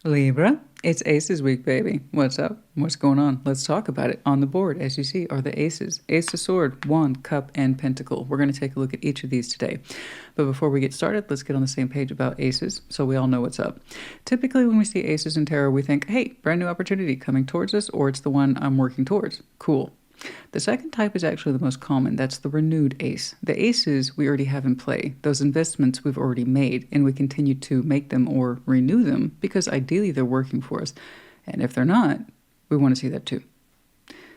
Libra, it's Aces week, baby. What's up? What's going on? Let's talk about it. On the board, as you see, are the Aces. Ace of Sword, Wand, Cup, and Pentacle. We're going to take a look at each of these today. But before we get started, let's get on the same page about Aces so we all know what's up. Typically, when we see Aces in tarot, we think, hey, brand new opportunity coming towards us, or it's the one I'm working towards. Cool. The second type is actually the most common. That's the renewed ace. The aces we already have in play. Those investments we've already made, and we continue to make them or renew them because ideally they're working for us. And if they're not, we want to see that too.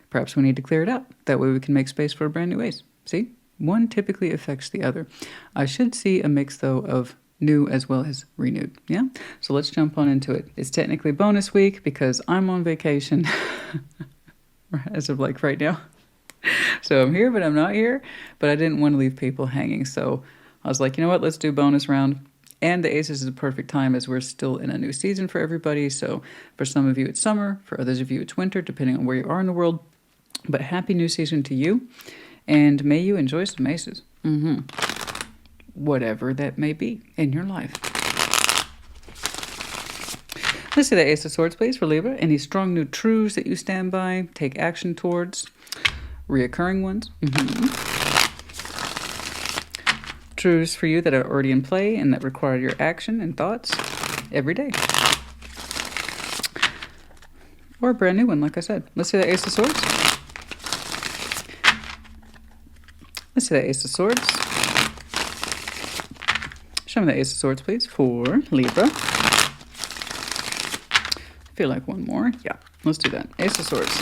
Perhaps we need to clear it out. That way we can make space for a brand new ace. See? One typically affects the other. I should see a mix, though, of new as well as renewed. Yeah? So let's jump on into it. It's technically bonus week because I'm on vacation. As of like right now. So I'm here, but I'm not here. But I didn't want to leave people hanging. So I was like, you know what? Let's do bonus round. And the Aces is a perfect time as we're still in a new season for everybody. So for some of you, it's summer. For others of you, it's winter, depending on where you are in the world. But happy new season to you. And may you enjoy some Aces. Whatever that may be in your life. Let's see the Ace of Swords, please, for Libra. Any strong new truths that you stand by, take action towards, reoccurring ones. Truths for you that are already in play and that require your action and thoughts every day. Or a brand new one, like I said. Let's see the Ace of Swords. Let's see the Ace of Swords. Show me the Ace of Swords, please, for Libra. I feel like one more. Yeah, let's do that. Ace of Swords.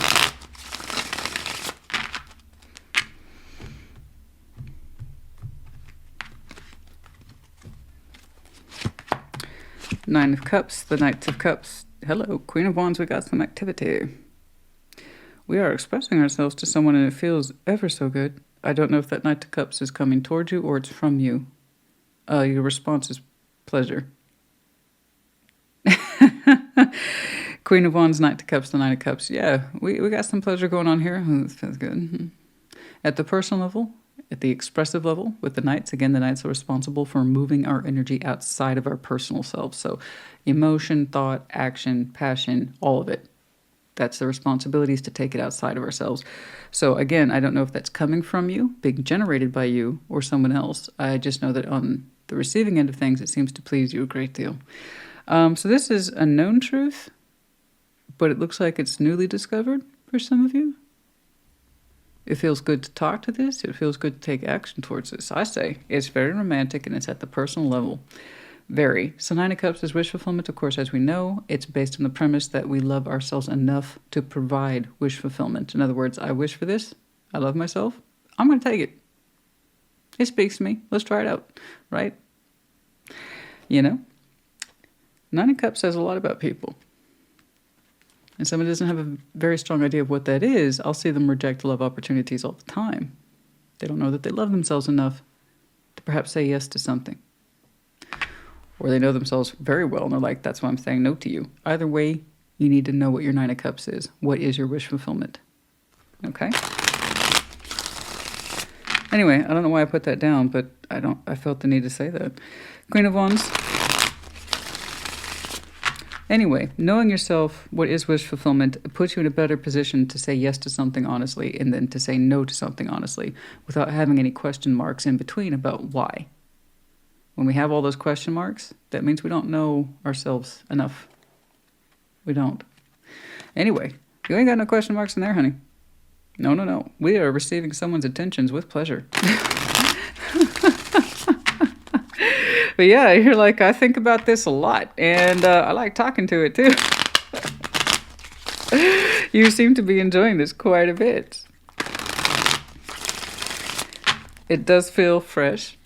Nine of Cups, the Knights of Cups. Hello, Queen of Wands, we got some activity. We are expressing ourselves to someone and it feels ever so good. I don't know if that Knight of Cups is coming towards you or it's from you. Your response is pleasure. Queen of Wands, Knight of Cups, the Knight of Cups. Yeah, we got some pleasure going on here. This feels good. At the personal level, at the expressive level, with the Knights, again, the Knights are responsible for moving our energy outside of our personal selves. So emotion, thought, action, passion, all of it. That's the responsibilities to take it outside of ourselves. So again, I don't know if that's coming from you, being generated by you, or someone else. I just know that on the receiving end of things, it seems to please you a great deal. So this is a known truth, but it looks like it's newly discovered for some of you. It feels good to talk to this. It feels good to take action towards this. I say it's very romantic and it's at the personal level. Very. So Nine of Cups is wish fulfillment, of course, as we know. It's based on the premise that we love ourselves enough to provide wish fulfillment. In other words, I wish for this. I love myself. I'm going to take it. It speaks to me. Let's try it out. Right? You know? Nine of Cups says a lot about people. And someone doesn't have a very strong idea of what that is, I'll see them reject love opportunities all the time. They don't know that they love themselves enough to perhaps say yes to something. Or they know themselves very well and they're like, that's why I'm saying no to you. Either way, you need to know what your Nine of Cups is. What is your wish fulfillment? Okay? Anyway, I don't know why I put that down, but I felt the need to say that. Queen of Wands. Anyway, knowing yourself, what is wish fulfillment, puts you in a better position to say yes to something honestly and then to say no to something honestly without having any question marks in between about why. When we have all those question marks, that means we don't know ourselves enough. We don't. Anyway, you ain't got no question marks in there, honey. No. We are receiving someone's attentions with pleasure. But yeah, you're like, I think about this a lot, and I like talking to it too. You seem to be enjoying this quite a bit. It does feel fresh.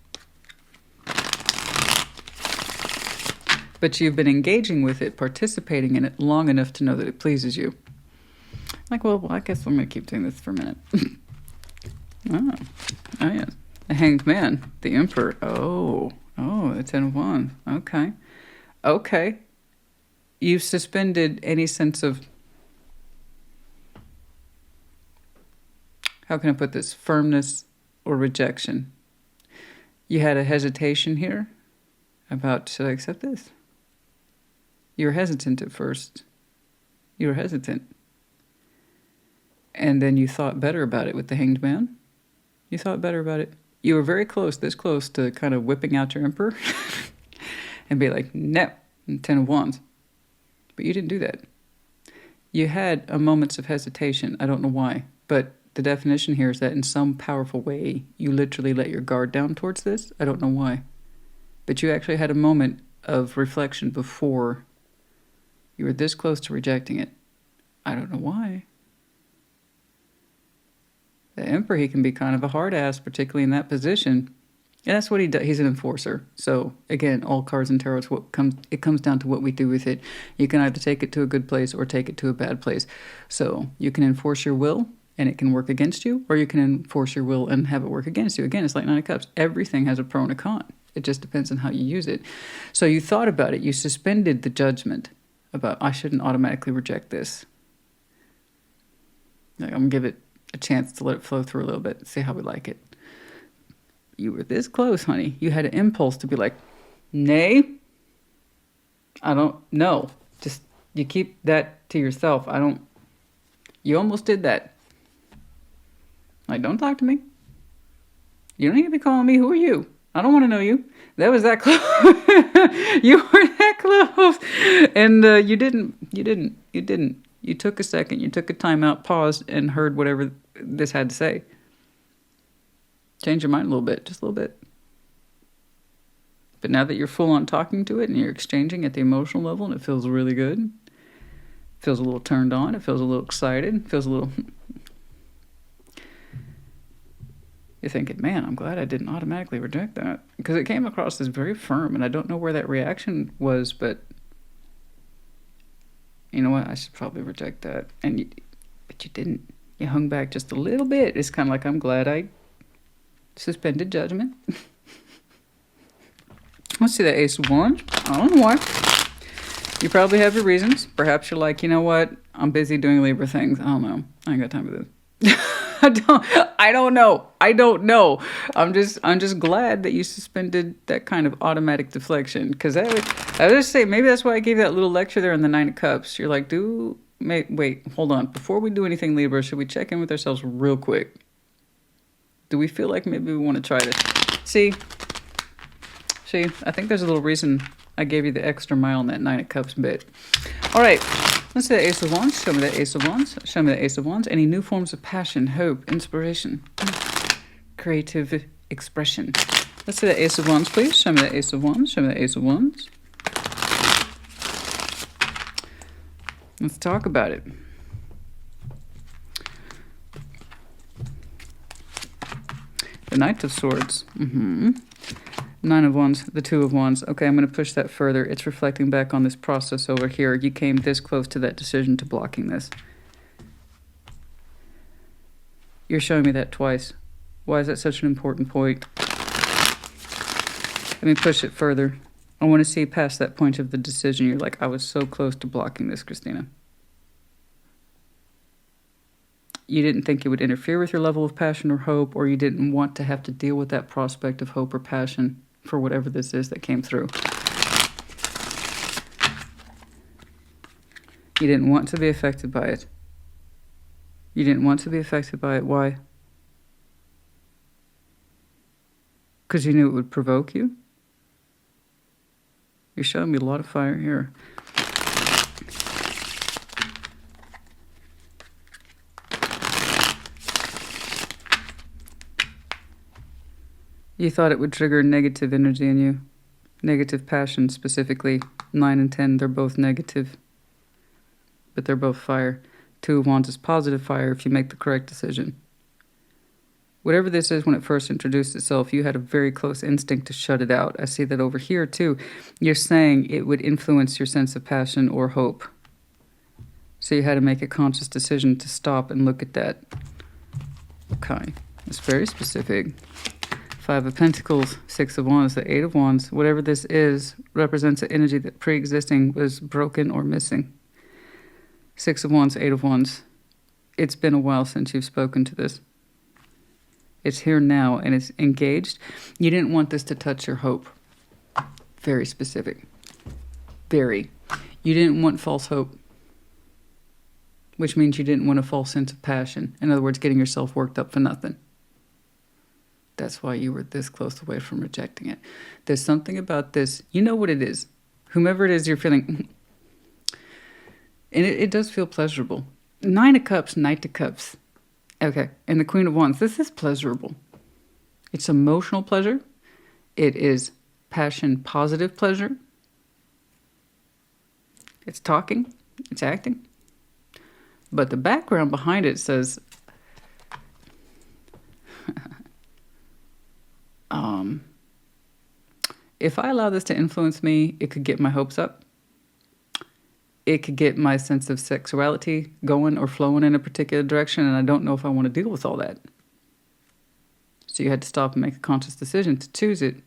But you've been engaging with it, participating in it long enough to know that it pleases you. Like, well, I guess I'm going to keep doing this for a minute. Oh, yes. The Hanged Man, the Emperor. Oh, the Ten of Wands. Okay. You've suspended any sense of, how can I put this, firmness or rejection. You had a hesitation here about, should I accept this? You were hesitant at first. You were hesitant. And then you thought better about it with the Hanged Man. You thought better about it. You were very close, this close to kind of whipping out your Emperor and be like, no, 10 of Wands. But you didn't do that. You had a moments of hesitation. I don't know why, but the definition here is that in some powerful way, you literally let your guard down towards this. I don't know why. But you actually had a moment of reflection before you were this close to rejecting it. I don't know why. The Emperor, he can be kind of a hard ass, particularly in that position. And that's what he does. He's an enforcer. So again, all cards in tarot, it comes down to what we do with it. You can either take it to a good place or take it to a bad place. So you can enforce your will and it can work against you, or you can enforce your will and have it work against you. Again, it's like Nine of Cups. Everything has a pro and a con. It just depends on how you use it. So you thought about it. You suspended the judgment about, I shouldn't automatically reject this. Like, I'm going to give it a chance to let it flow through a little bit, see how we like it. You were this close, honey. You had an impulse to be like, nay, I don't know. Just, you keep that to yourself. You almost did that. Like, don't talk to me. You don't need to be calling me. Who are you? I don't want to know you. That was that close. You were that close. And you didn't. You took a second. You took a time out, paused, and heard whatever this had to say. Change your mind a little bit, just a little bit. But now that you're full on talking to it and you're exchanging at the emotional level and it feels really good, it feels a little turned on, it feels a little excited, it feels a little... You're thinking, man, I'm glad I didn't automatically reject that. Because it came across as very firm and I don't know where that reaction was, but you know what? I should probably reject that. But you didn't. You hung back just a little bit. It's kind of like, I'm glad I suspended judgment. Let's see that Ace of Wands. I don't know why. You probably have your reasons. Perhaps you're like, you know what? I'm busy doing Libra things. I don't know. I ain't got time for this. I don't know. I'm just glad that you suspended that kind of automatic deflection. Because I was just saying, maybe that's why I gave that little lecture there on the Nine of Cups. You're like, wait, hold on. Before we do anything, Libra, should we check in with ourselves real quick? Do we feel like maybe we want to try this? See, I think there's a little reason I gave you the extra mile on that Nine of Cups bit. All right, let's see the Ace of Wands. Show me the Ace of Wands. Show me the Ace of Wands. Any new forms of passion, hope, inspiration, creative expression. Let's see the Ace of Wands, please. Show me the Ace of Wands. Show me the Ace of Wands. Let's talk about it. The Knight of Swords. Nine of Wands, the Two of Wands. Okay, I'm going to push that further. It's reflecting back on this process over here. You came this close to that decision to blocking this. You're showing me that twice. Why is that such an important point? Let me push it further. I want to see past that point of the decision. You're like, I was so close to blocking this, Christina. You didn't think it would interfere with your level of passion or hope, or you didn't want to have to deal with that prospect of hope or passion for whatever this is that came through. You didn't want to be affected by it. You didn't want to be affected by it. Why? Because you knew it would provoke you? You're showing me a lot of fire here. You thought it would trigger negative energy in you. Negative passion specifically. 9 and 10, they're both negative. But they're both fire. Two of Wands is positive fire if you make the correct decision. Whatever this is, when it first introduced itself, you had a very close instinct to shut it out. I see that over here too. You're saying it would influence your sense of passion or hope. So you had to make a conscious decision to stop and look at that. Okay, it's very specific. 5 of Pentacles, 6 of Wands, the 8 of Wands. Whatever this is represents an energy that pre-existing was broken or missing. 6 of Wands, 8 of Wands. It's been a while since you've spoken to this. It's here now and it's engaged. You didn't want this to touch your hope. Very specific. Very. You didn't want false hope, which means you didn't want a false sense of passion. In other words, getting yourself worked up for nothing. That's why you were this close away from rejecting it. There's something about this. You know what it is. Whomever it is you're feeling. And it does feel pleasurable. 9 of Cups, Knight of Cups. Okay. And the Queen of Wands. This is pleasurable. It's emotional pleasure. It is passion, positive pleasure. It's talking. It's acting. But the background behind it says... if I allow this to influence me, it could get my hopes up. It could get my sense of sexuality going or flowing in a particular direction, and I don't know if I want to deal with all that. So you had to stop and make a conscious decision to choose it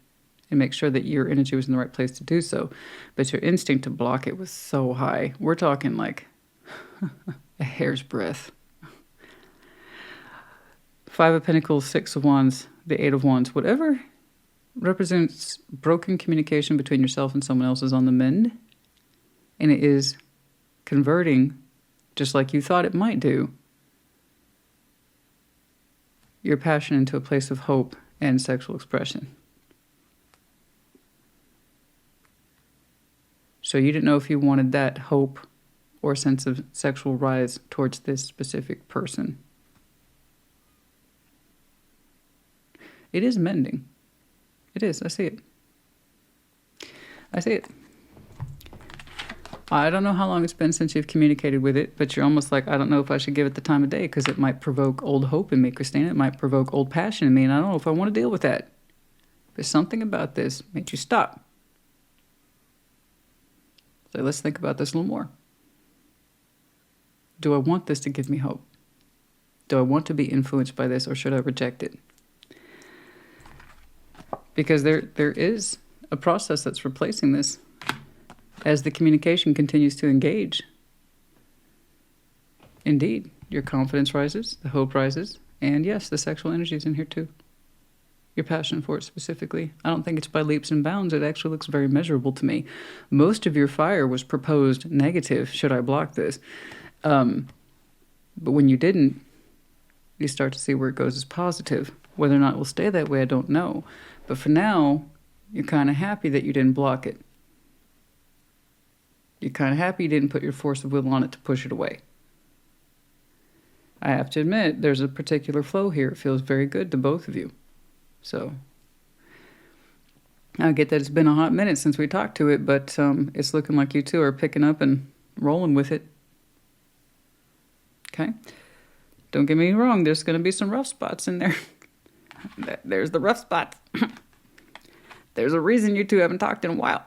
and make sure that your energy was in the right place to do so. But your instinct to block it was so high. We're talking like a hair's breadth. 5 of Pentacles, 6 of Wands, the 8 of Wands, whatever represents broken communication between yourself and someone else is on the mend. And it is converting, just like you thought it might do, your passion into a place of hope and sexual expression. So you didn't know if you wanted that hope or sense of sexual rise towards this specific person. It is mending. It is. I see it. I see it. I don't know how long it's been since you've communicated with it, but you're almost like, I don't know if I should give it the time of day because it might provoke old hope in me, Christina. It might provoke old passion in me, and I don't know if I want to deal with that. There's something about this makes you stop. So let's think about this a little more. Do I want this to give me hope? Do I want to be influenced by this, or should I reject it? Because there is a process that's replacing this as the communication continues to engage. Indeed, your confidence rises, the hope rises, and yes, the sexual energy is in here too. Your passion for it specifically. I don't think it's by leaps and bounds. It actually looks very measurable to me. Most of your fire was proposed negative, should I block this? But when you didn't, you start to see where it goes as positive. Whether or not it will stay that way, I don't know. But for now, you're kind of happy that you didn't block it. You're kind of happy you didn't put your force of will on it to push it away. I have to admit, there's a particular flow here. It feels very good to both of you. So, I get that it's been a hot minute since we talked to it, but it's looking like you two are picking up and rolling with it. Okay? Don't get me wrong, there's going to be some rough spots in there. There's the rough spots. There's a reason you two haven't talked in a while.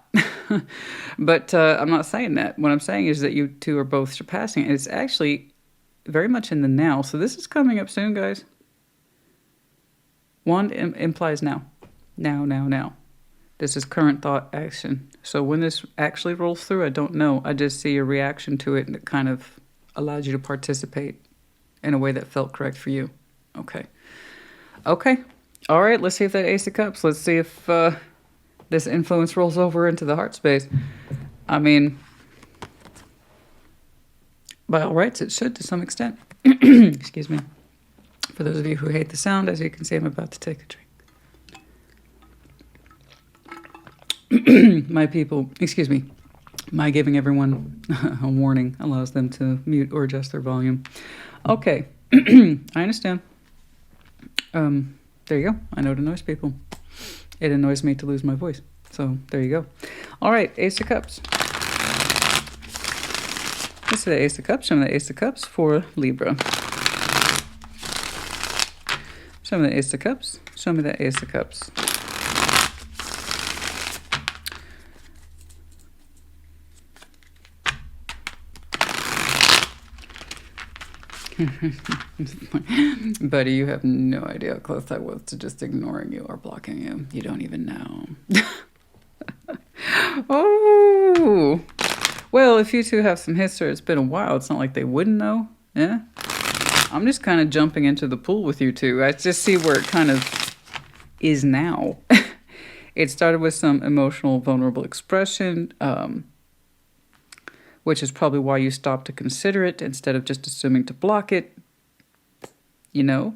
But I'm not saying that. What I'm saying is that you two are both surpassing it. It's actually very much in the now. So this is coming up soon, guys. Wand implies now. Now. This is current thought action. So when this actually rolls through, I don't know. I just see a reaction to it, and it kind of allows you to participate in a way that felt correct for you. Okay. All right, let's see if that Ace of Cups, let's see if this influence rolls over into the heart space. I mean, by all rights, it should to some extent. Excuse me. For those of you who hate the sound, as you can see, I'm about to take a drink. My people, excuse me, my giving everyone a warning allows them to mute or adjust their volume. Okay, I understand. There you go. I know it annoys people. It annoys me to lose my voice. So there you go. All right, Ace of Cups. This is the Ace of Cups. Show me the Ace of Cups for Libra. Show me the Ace of Cups. Show me the Ace of Cups. Buddy, you have no idea how close I was to just ignoring you or blocking you. You don't even know. Oh, well, if you two have some history, it's been a while. It's not like they wouldn't know. Yeah, I'm just kind of jumping into the pool with you two. I just see where it kind of is now. It started with some emotional, vulnerable expression. which is probably why you stopped to consider it instead of just assuming to block it. You know,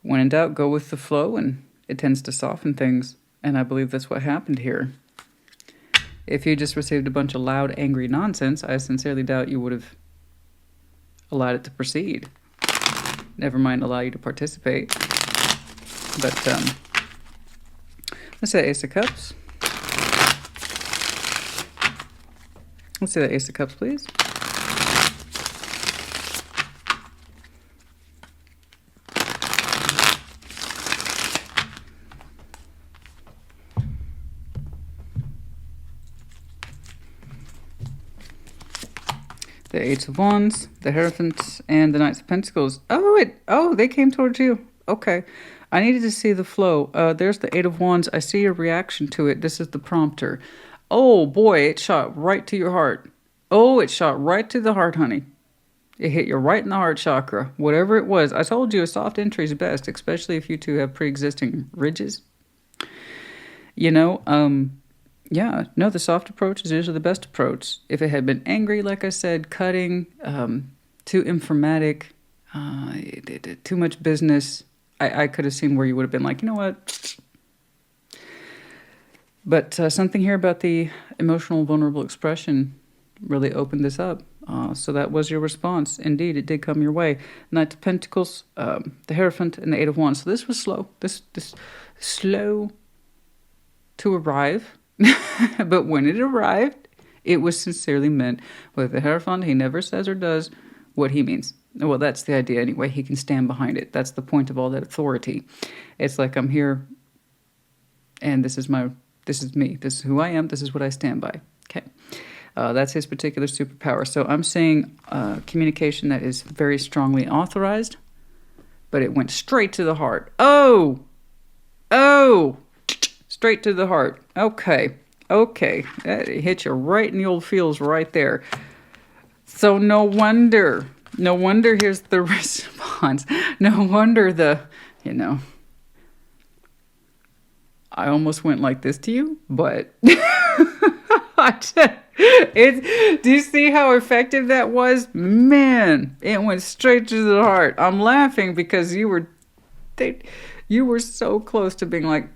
when in doubt, go with the flow, and it tends to soften things. And I believe that's what happened here. If you just received a bunch of loud, angry nonsense, I sincerely doubt you would have allowed it to proceed. Never mind allow you to participate. But let's say Ace of Cups. Let's say the Ace of Cups, please. The Eight of Wands, the Hierophant, and the Knights of Pentacles. Oh, they came towards you. Okay. I needed to see the flow. There's the Eight of Wands. I see your reaction to it. This is the prompter. Oh, boy, it shot right to your heart. Oh, it shot right to the heart, honey. It hit you right in the heart chakra. Whatever it was. I told you a soft entry is best, especially if you two have pre-existing ridges. You know, yeah, no, the soft approach is usually the best approach. If it had been angry, like I said, cutting, too informatic, too much business, I could have seen where you would have been like, you know what? But something here about the emotional, vulnerable expression really opened this up. So that was your response. Indeed, it did come your way. Knight of Pentacles, the Hierophant, and the Eight of Wands. So this was slow. This slow to arrive. But when it arrived, it was sincerely meant. With the Hierophant, he never says or does what he means. Well, that's the idea anyway. He can stand behind it. That's the point of all that authority. It's like, I'm here, and this is me. This is who I am. This is what I stand by. Okay. That's his particular superpower. So I'm seeing communication that is very strongly authorized, but it went straight to the heart. Oh! Straight to the heart. Okay. That hit you right in the old feels right there. So no wonder here's the response. No wonder I almost went like this to you, but do you see how effective that was? Man, it went straight to the heart. I'm laughing because you were so close to being like,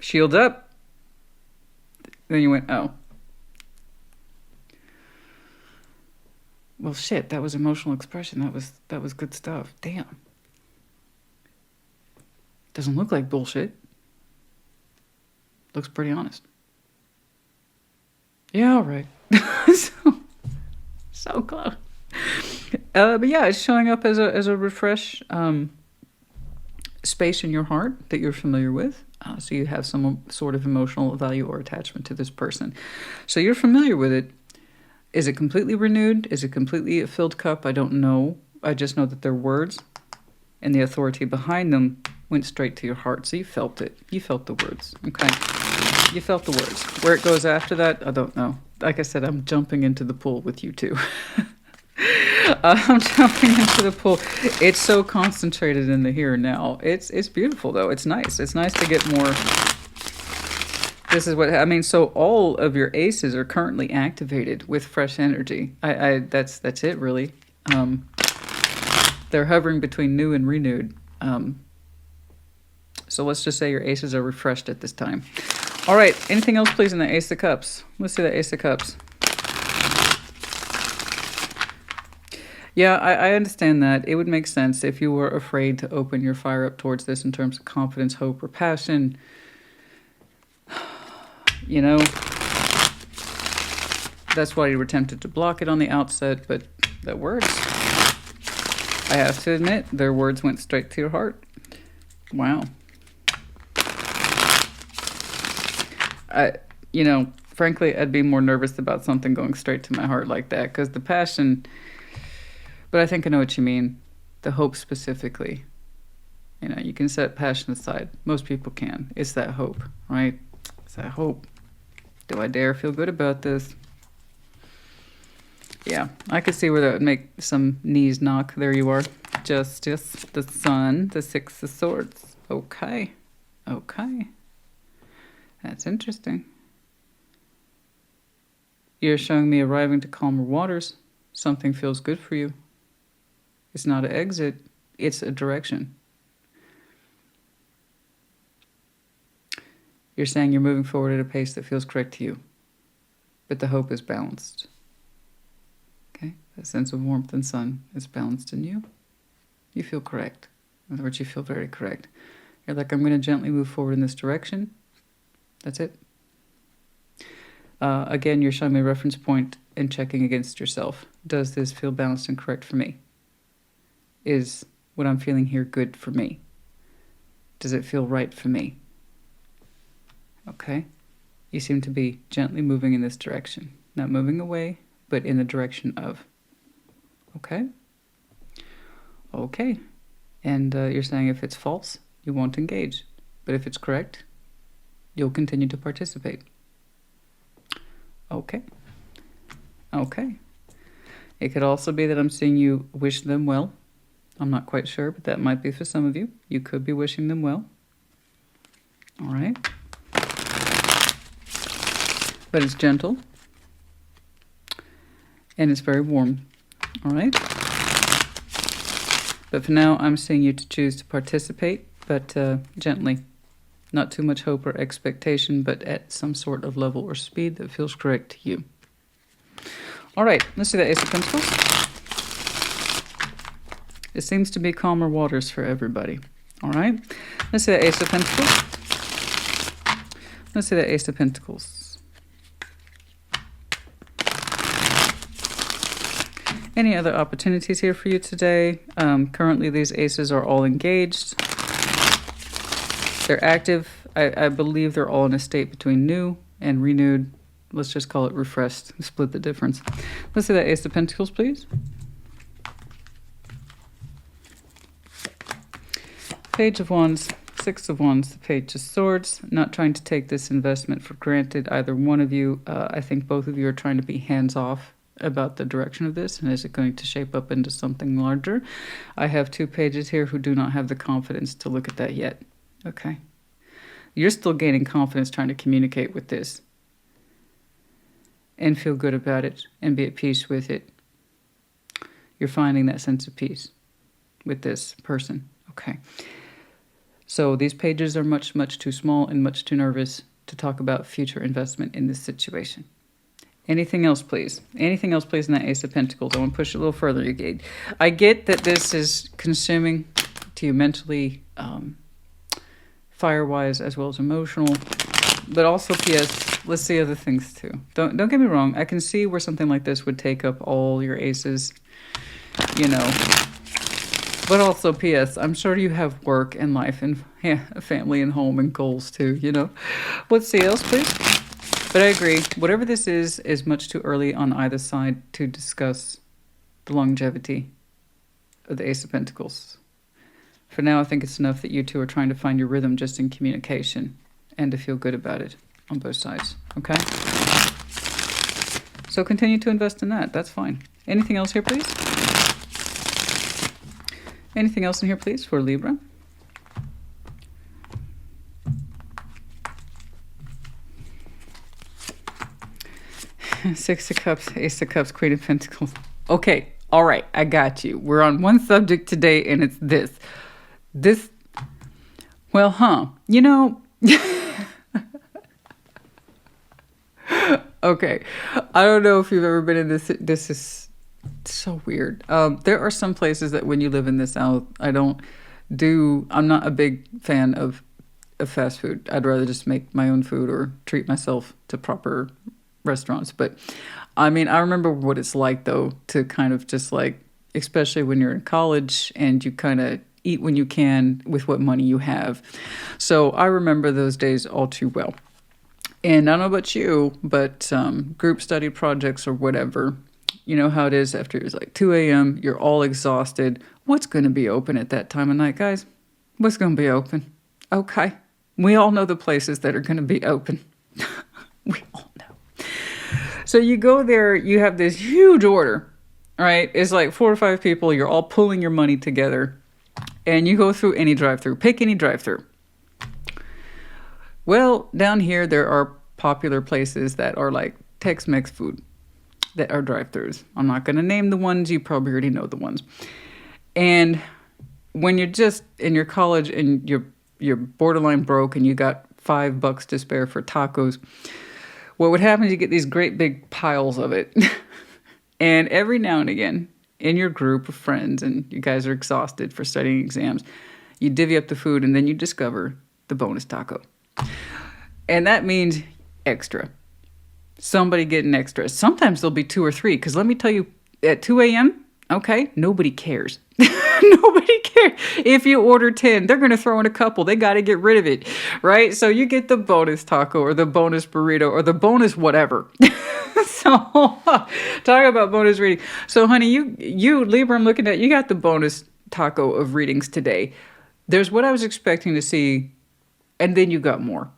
shield up. Then you went, oh. Well, shit, that was emotional expression. That was good stuff. Damn. Doesn't look like bullshit. Looks pretty honest. Yeah, all right. so close. But yeah, it's showing up as a refresh space in your heart that you're familiar with. So you have some sort of emotional value or attachment to this person. So you're familiar with it. Is it completely renewed? Is it completely a filled cup? I don't know. I just know that their words and the authority behind them went straight to your heart. So you felt it. You felt the words. Okay. You felt the words. Where it goes after that, I don't know. Like I said, I'm jumping into the pool with you two. I'm jumping into the pool. It's so concentrated in the here and now. It's beautiful though. It's nice. It's nice to get more. This is what I mean. So all of your aces are currently activated with fresh energy. That's it really. They're hovering between new and renewed. So let's just say your aces are refreshed at this time. All right. Anything else, please, in the Ace of Cups? Let's see the Ace of Cups. Yeah, I understand that. It would make sense if you were afraid to open your fire up towards this in terms of confidence, hope, or passion. You know, that's why you were tempted to block it on the outset, but the words, I have to admit, their words went straight to your heart. Wow. Frankly, I'd be more nervous about something going straight to my heart like that, because the passion, but I think I know what you mean. The hope specifically. You can set passion aside. Most people can. It's that hope, right? It's that hope. Do I dare feel good about this? Yeah, I could see where that would make some knees knock. There you are. Justice, the Sun, the Six of Swords. Okay. That's interesting. You're showing me arriving to calmer waters. Something feels good for you. It's not an exit, it's a direction. You're saying you're moving forward at a pace that feels correct to you, but the hope is balanced. Okay? That sense of warmth and sun is balanced in you. You feel correct. In other words, you feel very correct. You're like, I'm going to gently move forward in this direction. That's it. Again, you're showing me a reference point and checking against yourself. Does this feel balanced and correct for me? Is what I'm feeling here good for me? Does it feel right for me? Okay. You seem to be gently moving in this direction. Not moving away, but in the direction of. Okay? Okay. And you're saying if it's false, you won't engage. But if it's correct, you'll continue to participate. Okay. Okay. It could also be that I'm seeing you wish them well. I'm not quite sure, but that might be for some of you. You could be wishing them well. All right. But it's gentle. And it's very warm. All right. But for now, I'm seeing you to choose to participate, but gently. Not too much hope or expectation, but at some sort of level or speed that feels correct to you. All right, let's see that Ace of Pentacles. It seems to be calmer waters for everybody. All right, let's see that Ace of Pentacles. Let's see that Ace of Pentacles. Any other opportunities here for you today? Currently, these aces are all engaged. They're active. I believe they're all in a state between new and renewed. Let's just call it refreshed. Split the difference. Let's see that Ace of Pentacles, please. Page of Wands, Six of Wands, the Page of Swords. Not trying to take this investment for granted, either one of you. I think both of you are trying to be hands-off about the direction of this, and is it going to shape up into something larger? I have two pages here who do not have the confidence to look at that yet. Okay. You're still gaining confidence trying to communicate with this and feel good about it and be at peace with it. You're finding that sense of peace with this person. Okay. So these pages are much, much too small and much too nervous to talk about future investment in this situation. Anything else, please? Anything else, please, in that Ace of Pentacles? I want to push it a little further. I get that this is consuming to you mentally, fire-wise as well as emotional, but also P.S. let's see other things too. Don't get me wrong. I can see where something like this would take up all your aces, you know. But also P.S. I'm sure you have work and life and family and home and goals too, you know. Let's see else, please. But I agree. Whatever this is much too early on either side to discuss the longevity of the Ace of Pentacles. For now, I think it's enough that you two are trying to find your rhythm just in communication and to feel good about it on both sides, okay? So continue to invest in that. That's fine. Anything else here, please? Anything else in here, please, for Libra? Six of Cups, Ace of Cups, Queen of Pentacles. Okay, all right, I got you. We're on one subject today, and it's this. Well, you know, okay, I don't know if you've ever been in this. This is so weird. There are some places that when you live in the South, I'm not a big fan of fast food. I'd rather just make my own food or treat myself to proper restaurants. But I mean, I remember what it's like though, to kind of just like, especially when you're in college and you kind of eat when you can with what money you have. So I remember those days all too well. And I don't know about you, but group study projects or whatever, you know how it is after it's like 2 a.m., you're all exhausted. What's going to be open at that time of night, guys? What's going to be open? Okay. We all know the places that are going to be open. We all know. So you go there, you have this huge order, right? It's like 4 or 5 people. You're all pulling your money together. And you go through any drive-through. Pick any drive-through. Well, down here, there are popular places that are like Tex-Mex food. that are drive-thrus. I'm not going to name the ones. You probably already know the ones. And when you're just in your college and you're borderline broke and you got $5 to spare for tacos, what would happen is you get these great big piles of it. And every now and again, in your group of friends, and you guys are exhausted for studying exams, you divvy up the food and then you discover the bonus taco. And that means extra. Somebody getting extra. Sometimes there'll be 2 or 3, because let me tell you, at 2 a.m., okay, nobody cares. Nobody cares. If you order 10, they're going to throw in a couple. They got to get rid of it, right? So you get the bonus taco or the bonus burrito or the bonus whatever. So talk about bonus reading. So honey, you Libra, I'm looking at, you got the bonus taco of readings today. There's what I was expecting to see, and then you got more.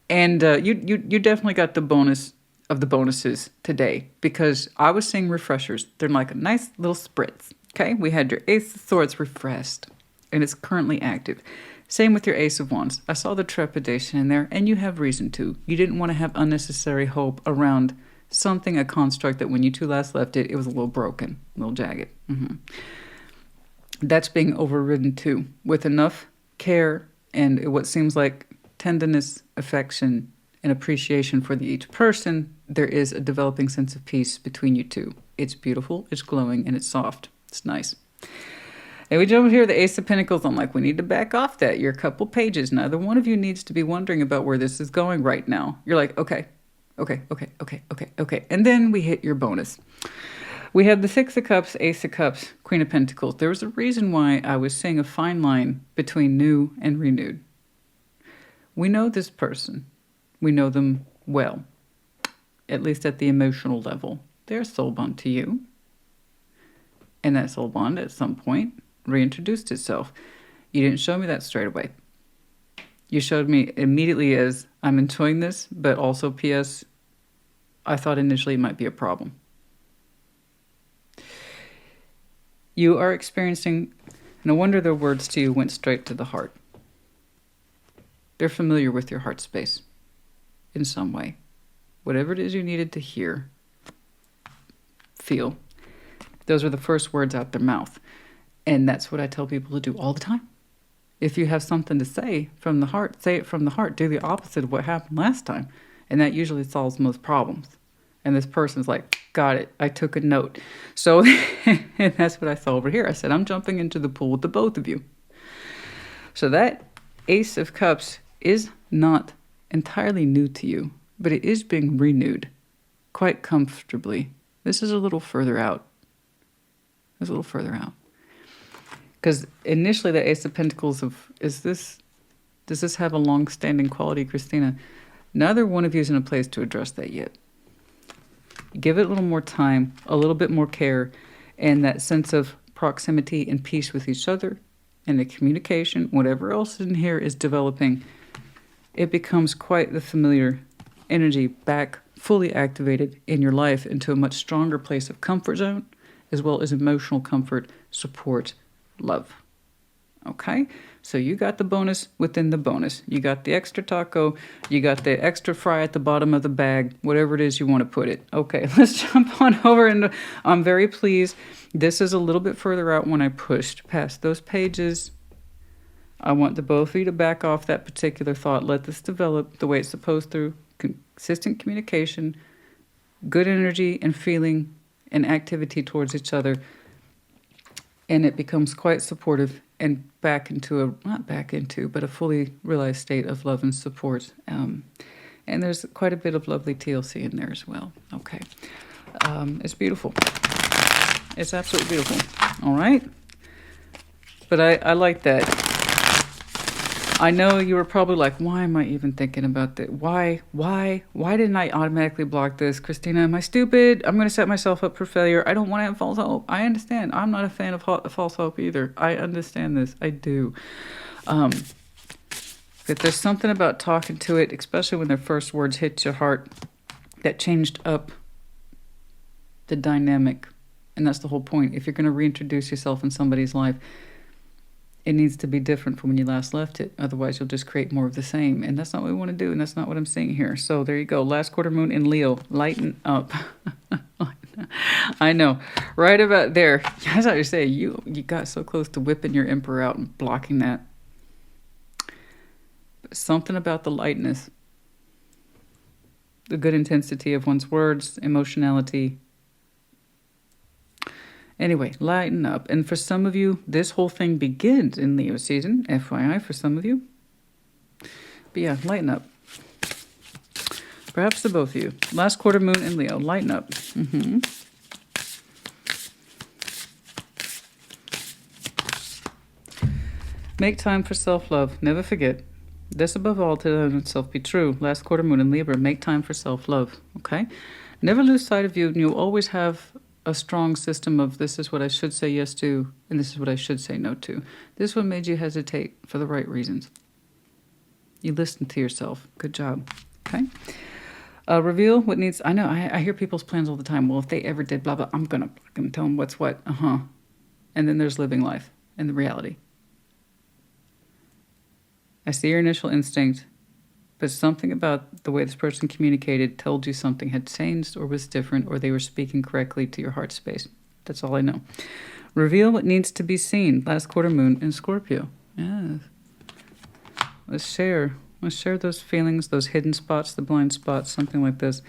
And you definitely got the bonus of the bonuses today, because I was seeing refreshers. They're like a nice little spritz. Okay, we had your Ace of Swords refreshed, and it's currently active. Same with your Ace of Wands. I saw the trepidation in there, and you have reason to. You didn't want to have unnecessary hope around something, a construct that when you two last left it, it was a little broken, a little jagged. That's being overridden too, with enough care and what seems like tenderness, affection, and appreciation for each person. There is a developing sense of peace between you two. It's beautiful, it's glowing, and it's soft. It's nice. And we jump here, the Ace of Pentacles. I'm like, we need to back off that. You're a couple pages. Neither one of you needs to be wondering about where this is going right now. You're like, okay. And then we hit your bonus. We have the Six of Cups, Ace of Cups, Queen of Pentacles. There was a reason why I was seeing a fine line between new and renewed. We know this person. We know them well, at least at the emotional level. They're soul bond to you. And that soul bond at some point reintroduced itself. You didn't show me that straight away. You showed me immediately as, I'm enjoying this, but also P.S., I thought initially it might be a problem. You are experiencing, no wonder their words to you went straight to the heart. They're familiar with your heart space in some way. Whatever it is you needed to hear, feel. Those are the first words out their mouth. And that's what I tell people to do all the time. If you have something to say from the heart, say it from the heart. Do the opposite of what happened last time. And that usually solves most problems. And this person's like, got it. I took a note. So and that's what I saw over here. I said, I'm jumping into the pool with the both of you. So that Ace of Cups is not entirely new to you, but it is being renewed quite comfortably. This is a little further out. It's a little further out. Because initially the Ace of Pentacles does this have a long-standing quality, Christina? Neither one of you is in a place to address that yet. Give it a little more time, a little bit more care, and that sense of proximity and peace with each other, and the communication, whatever else in here is developing, it becomes quite the familiar energy back fully activated in your life into a much stronger place of comfort zone, as well as emotional comfort, support, love. Okay? So you got the bonus within the bonus. You got the extra taco. You got the extra fry at the bottom of the bag, whatever it is you want to put it. Okay, let's jump on over. And I'm very pleased. This is a little bit further out when I pushed past those pages. I want the both of you to back off that particular thought. Let this develop the way it's supposed to. Consistent communication, good energy and feeling and activity towards each other. And it becomes quite supportive and back into but a fully realized state of love and support. And there's quite a bit of lovely TLC in there as well. Okay. It's beautiful. It's absolutely beautiful. All right. But I like that. I know you were probably like, why am I even thinking about that? Why didn't I automatically block this? Christina, am I stupid? I'm going to set myself up for failure. I don't want to have false hope. I understand. I'm not a fan of false hope either. I understand this. I do. But there's something about talking to it, especially when their first words hit your heart, that changed up the dynamic. And that's the whole point. If you're going to reintroduce yourself in somebody's life, It needs to be different from when you last left it. Otherwise, you'll just create more of the same. And that's not what we want to do. And that's not what I'm seeing here. So there you go. Last quarter moon in Leo. Lighten up. I know. Right about there. As I say, you got so close to whipping your emperor out and blocking that. But something about the lightness. The good intensity of one's words, emotionality. Anyway, lighten up. And for some of you, this whole thing begins in Leo season. FYI for some of you. But yeah, lighten up. Perhaps the both of you. Last quarter moon in Leo. Lighten up. Make time for self-love. Never forget. This above all to let itself be true. Last quarter moon in Libra. Make time for self-love. Okay? Never lose sight of you. And you'll always have a strong system of this is what I should say yes to, and this is what I should say no to. This one made you hesitate for the right reasons. You listened to yourself. Good job. Okay? Reveal what needs... I know, I hear people's plans all the time. Well, if they ever did blah, blah, I'm going to tell them what's what. And then there's living life and the reality. I see your initial instinct, but something about the way this person communicated told you something had changed or was different, or they were speaking correctly to your heart space. That's all I know. Reveal what needs to be seen. Last quarter moon in Scorpio. Yes. Let's share those feelings, those hidden spots, the blind spots, something like this.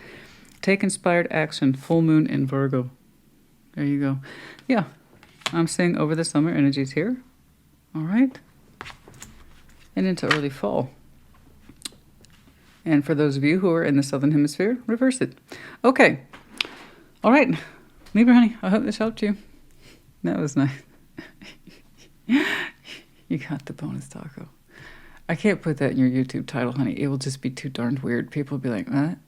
Take inspired action. Full moon in Virgo. There you go. Yeah. I'm seeing over the summer energies here. All right. And into early fall. And for those of you who are in the Southern Hemisphere, reverse it. Okay. All right. Libra, honey, I hope this helped you. That was nice. You got the bonus taco. I can't put that in your YouTube title, honey. It will just be too darned weird. People will be like, what?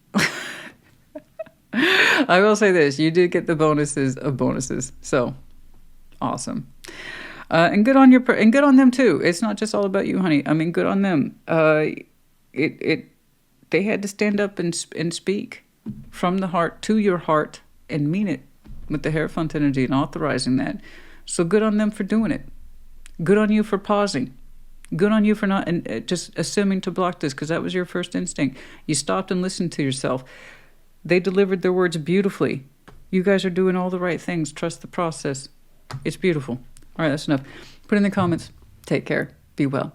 I will say this. You did get the bonuses of bonuses. So, awesome. And good on them too. It's not just all about you, honey. I mean, good on them. They had to stand up and speak from the heart to your heart and mean it with the Hierophant energy and authorizing that. So good on them for doing it. Good on you for pausing. Good on you for not and just assuming to block this, because that was your first instinct. You stopped and listened to yourself. They delivered their words beautifully. You guys are doing all the right things. Trust the process. It's beautiful. All right, that's enough. Put in the comments. Take care. Be well.